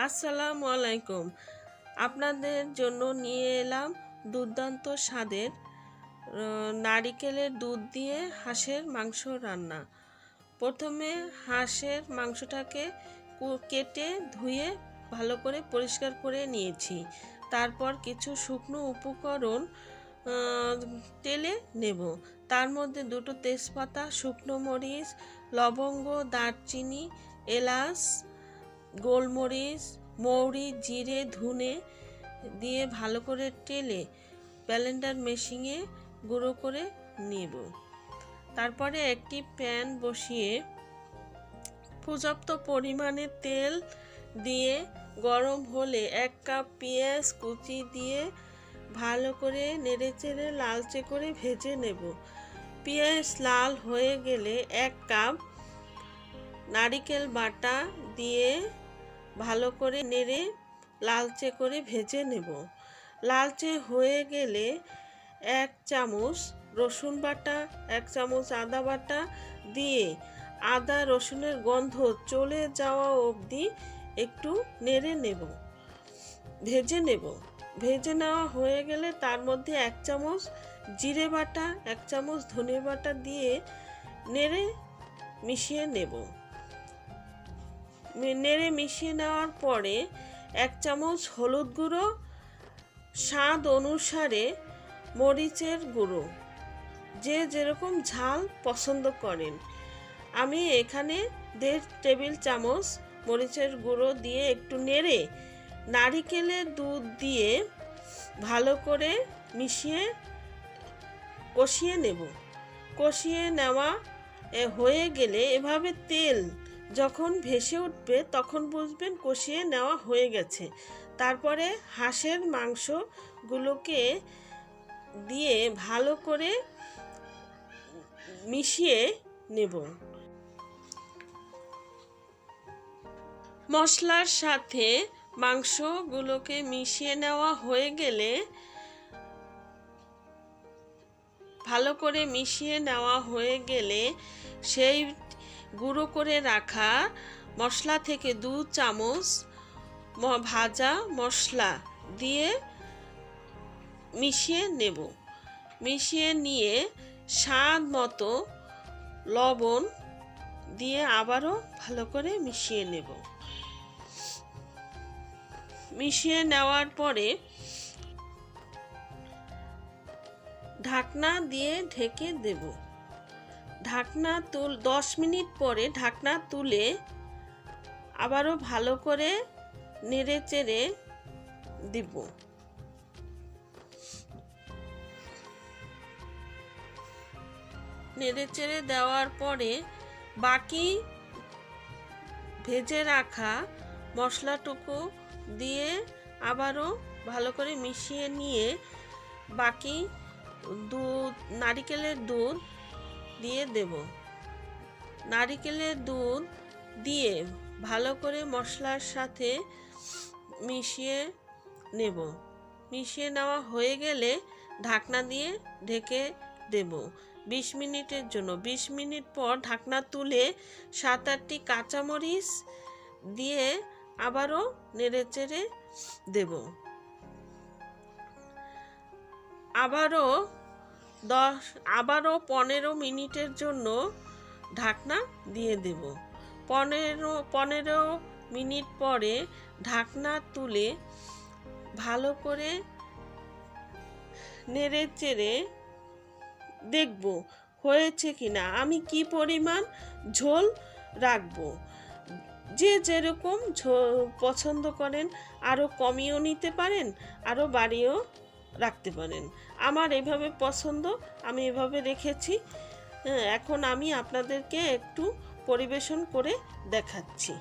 আসসালামু আলাইকুম। আপনাদের জন্য নিয়ে এলাম দুর্দান্ত স্বাদের নারিকেলের দুধ দিয়ে হাঁসের মাংস রান্না। প্রথমে হাঁসের মাংসটাকে কেটে ধুয়ে ভালো করে পরিষ্কার করে নিয়েছি। তারপর কিছু শুকনো উপকরণ তেলে নেব। তার মধ্যে দুটো তেজপাতা, শুকনো মরিচ, লবঙ্গ, দারচিনি, এলাচ, গোলমরিচ, মৌরি, জিরে, ধনে দিয়ে ভালো করে টেলে ব্লেন্ডার মেশিনে গুঁড়ো করে নেব। তারপরে একটি প্যান বসিয়ে পর্যাপ্ত পরিমাণে তেল দিয়ে গরম হলে 1 কাপ পেঁয়াজ কুচি দিয়ে ভালো করে নেড়েচেড়ে লালচে করে ভেজে নেব। পেঁয়াজ লাল হয়ে গেলে 1 কাপ নারিকেল বাটা দিয়ে ভালো করে নেড়ে লালচে করে ভেজে নেব। লালচে হয়ে গেলে 1 চামচ রসুন বাটা, 1 চামচ আদা বাটা দিয়ে আদা রসুনের গন্ধ চলে যাওয়া অবধি একটু নেড়ে নেব, ভেজে নেব। ভেজে নেওয়া হয়ে গেলে তার মধ্যে 1 চামচ জিরে বাটা, 1 চামচ ধনে বাটা দিয়ে নেড়ে মিশিয়ে নেব। নেড়ে মিশিয়ে নেওয়ার পরে 1 চামচ হলুদ গুঁড়ো, স্বাদ অনুসারে মরিচের গুঁড়ো, যে যেরকম ঝাল পছন্দ করেন। আমি এখানে 1.5 টেবিল চামচ মরিচের গুঁড়ো দিয়ে একটু নেড়ে নারিকেলের দুধ দিয়ে ভালো করে মিশিয়ে কষিয়ে নেব। কষিয়ে নেওয়া হয়ে গেলে এভাবে তেল যখন ভেসে উঠবে তখন বুঝবেন কষিয়ে নেওয়া হয়ে গেছে। তারপরে হাঁসের মাংসগুলোকে দিয়ে ভালো করে মিশিয়ে নেব। মশলার সাথে মাংসগুলোকে মিশিয়ে নেওয়া হয়ে গেলে ভালো করে মিশিয়ে নেওয়া হয়ে গেলে সেই গুঁড়ো করে রাখা মশলা থেকে 2 চামচ ভাজা মশলা দিয়ে মিশিয়ে নেব। মিশিয়ে নিয়ে স্বাদ মতো লবণ দিয়ে আবারও ভালো করে মিশিয়ে নেব। মিশিয়ে নেওয়ার পরে ঢাকনা দিয়ে ঢেকে দেব। 10 মিনিট পরে ঢাকনা তুলে আবারও ভালো করে নেড়ে চেড়ে দিব। নেড়ে চেড়ে দেওয়ার পরে বাকি ভেজে রাখা মশলাটুকু দিয়ে আবারও ভালো করে মিশিয়ে নিয়ে বাকি নারিকেলের দুধ দিয়ে দেব। নারিকেলের দুধ দিয়ে ভালো করে মশলার সাথে মিশিয়ে নেব। মিশিয়ে নেওয়া হয়ে গেলে ঢাকনা দিয়ে ঢেকে দেব 20 মিনিটের জন্য। 20 মিনিট পর ঢাকনা তুলে 7-8টি কাঁচামরিচ দিয়ে আবারও নেড়েচেড়ে দেব। আবারও 15 মিনিটের জন্য ঢাকনা দিয়ে দেব। 15 মিনিট পরে ঢাকনা তুলে ভালো করে নেড়ে চেড়ে দেখব হয়েছে কিনা, আমি কি পরিমাণ ঝোল রাখবো। যে যেরকম পছন্দ করেন আরও কমিয়েও নিতে পারেন, আরও বাড়িয়েও রাখতে পারেন। আমার এভাবে পছন্দ, আমি এভাবে রেখেছি। এখন আমি আপনাদেরকে একটু পরিবেশন করে দেখাচ্ছি।